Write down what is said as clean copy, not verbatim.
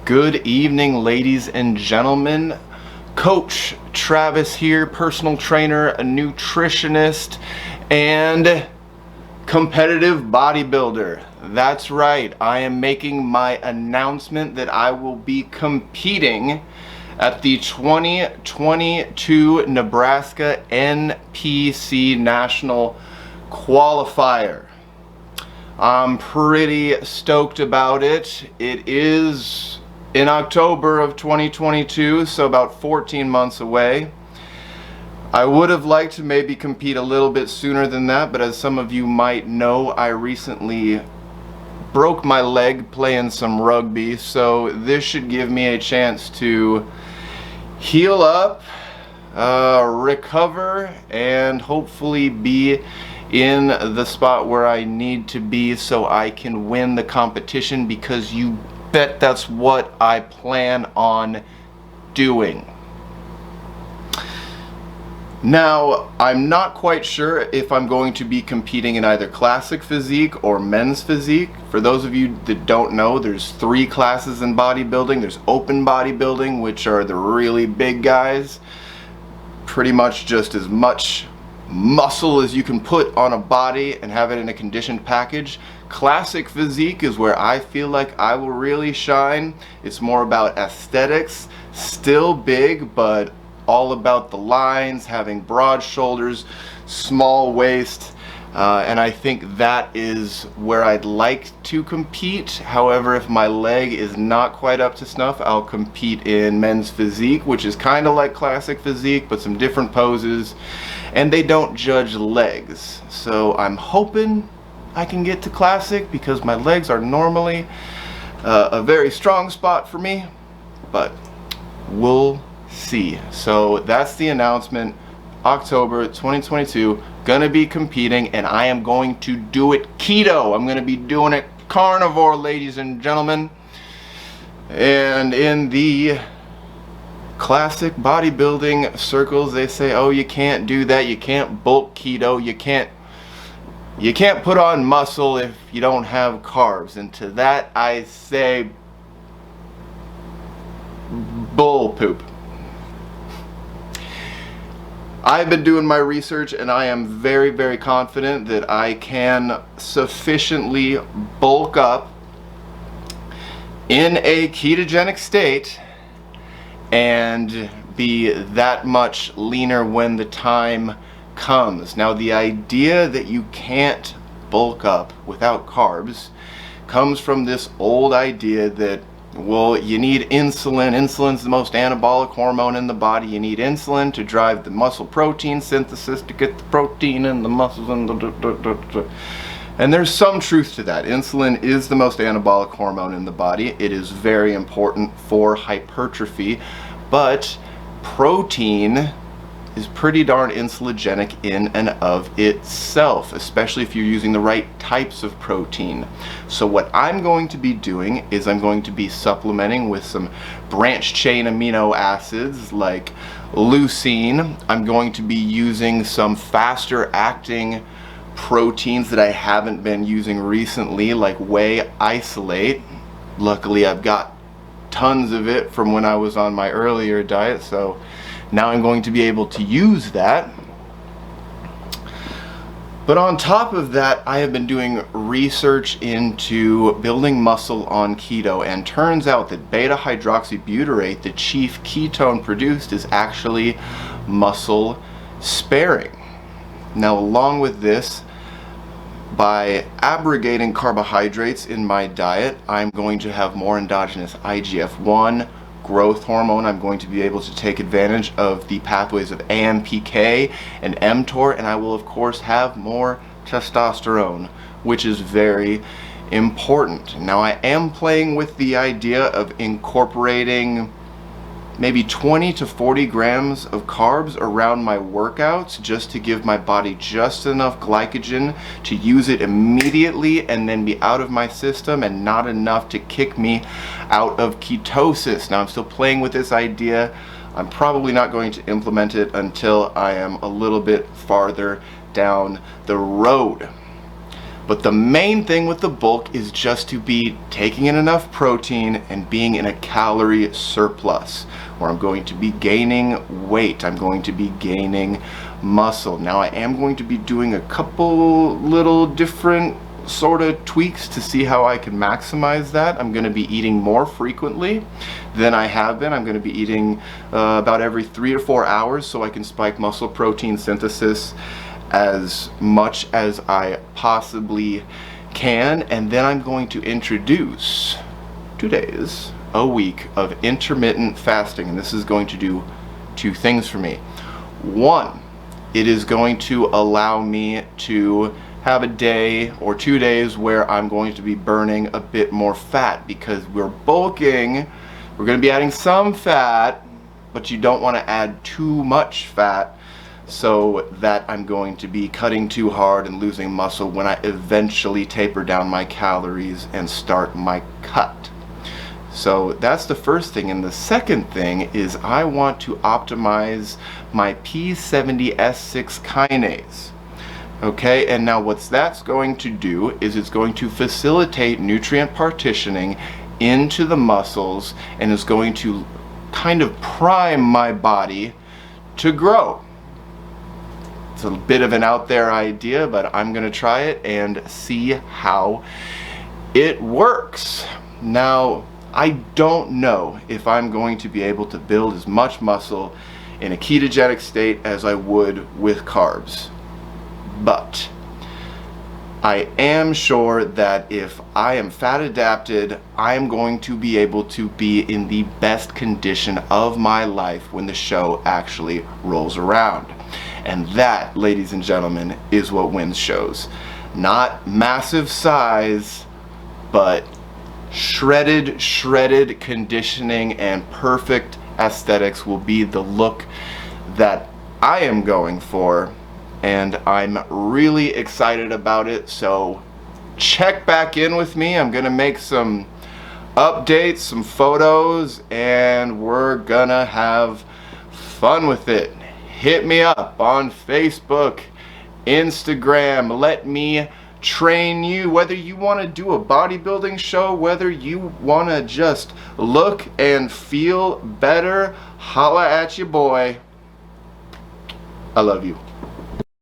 Good evening, ladies and gentlemen. Coach Travis here, personal trainer, a nutritionist, and competitive bodybuilder. That's right, I am making my announcement that I will be competing at the 2022 Nebraska NPC National Qualifier. I'm pretty stoked about it. It is in October of 2022, so about 14 months away. I would have liked to maybe compete a little bit sooner than that, but as some of you might know, I recently broke my leg playing some rugby, so this should give me a chance to heal up, recover, and hopefully be in the spot where I need to be so I can win the competition, because you bet that's what I plan on doing. Now, I'm not quite sure if I'm going to be competing in either classic physique or men's physique. For those of you that don't know, there's 3 classes in bodybuilding. There's open bodybuilding, which are the really big guys, pretty much just as much muscle as you can put on a body and have it in a conditioned package. Classic physique is where I feel like I will really shine. It's more about aesthetics, still big, but all about the lines, having broad shoulders, small waist, and I think that is where I'd like to compete. However, if my leg is not quite up to snuff, I'll compete in men's physique, which is kind of like classic physique, but some different poses, and they don't judge legs. So I'm hoping I can get to classic, because my legs are normally a very strong spot for me, but we'll see. So that's the announcement. October 2022, gonna be competing, and I am going to do it keto. I'm gonna be doing it carnivore, ladies and gentlemen. And in the classic bodybuilding circles, they say, oh, you can't do that, you can't bulk keto, you can't put on muscle if you don't have carbs. And to that I say, bull poop. I've been doing my research, and I am very, very confident that I can sufficiently bulk up in a ketogenic state and be that much leaner when the time comes. Now, the idea that you can't bulk up without carbs comes from this old idea that, well, you need insulin. Insulin's the most anabolic hormone in the body. You need insulin to drive the muscle protein synthesis to get the protein in the muscles and there's some truth to that. Insulin is the most anabolic hormone in the body. It is very important for hypertrophy, but protein is pretty darn insulinogenic in and of itself, especially if you're using the right types of protein. So what I'm going to be doing is I'm going to be supplementing with some branched chain amino acids like leucine. I'm going to be using some faster acting proteins that I haven't been using recently, like whey isolate. Luckily, I've got tons of it from when I was on my earlier diet, so now I'm going to be able to use that. But on top of that, I have been doing research into building muscle on keto, and turns out that beta hydroxybutyrate, the chief ketone produced, is actually muscle sparing. Now, along with this, by abrogating carbohydrates in my diet, I'm going to have more endogenous IGF-1 growth hormone. I'm going to be able to take advantage of the pathways of AMPK and mTOR, and I will of course have more testosterone, which is very important. Now, I am playing with the idea of incorporating maybe 20 to 40 grams of carbs around my workouts, just to give my body just enough glycogen to use it immediately and then be out of my system, and not enough to kick me out of ketosis. Now, I'm still playing with this idea. I'm probably not going to implement it until I am a little bit farther down the road. But the main thing with the bulk is just to be taking in enough protein and being in a calorie surplus, where I'm going to be gaining weight, I'm going to be gaining muscle. Now I am going to be doing a couple little different sort of tweaks to see how I can maximize that. I'm going to be eating more frequently than I have been. I'm going to be eating about every 3 or 4 hours so I can spike muscle protein synthesis as much as I possibly can. And then I'm going to introduce 2 days a week of intermittent fasting, and this is going to do 2 things for me. One, it is going to allow me to have a day or 2 days where I'm going to be burning a bit more fat, because we're bulking, we're going to be adding some fat, but you don't want to add too much fat so that I'm going to be cutting too hard and losing muscle when I eventually taper down my calories and start my cut. So that's the first thing. And the second thing is I want to optimize my P70S6 kinase. Okay, and now what that's going to do is it's going to facilitate nutrient partitioning into the muscles, and is going to kind of prime my body to grow. It's a bit of an out there idea, but I'm going to try it and see how it works. Now, I don't know if I'm going to be able to build as much muscle in a ketogenic state as I would with carbs. But I am sure that if I am fat adapted, I am going to be able to be in the best condition of my life when the show actually rolls around. And that, ladies and gentlemen, is what wins shows. Not massive size, but shredded conditioning and perfect aesthetics will be the look that I am going for. And I'm really excited about it, so check back in with me. I'm gonna make some updates, some photos, and we're gonna have fun with it. Hit me up on Facebook, Instagram. Let me train you, whether you want to do a bodybuilding show, whether you want to just look and feel better. Holla at your boy. I love you.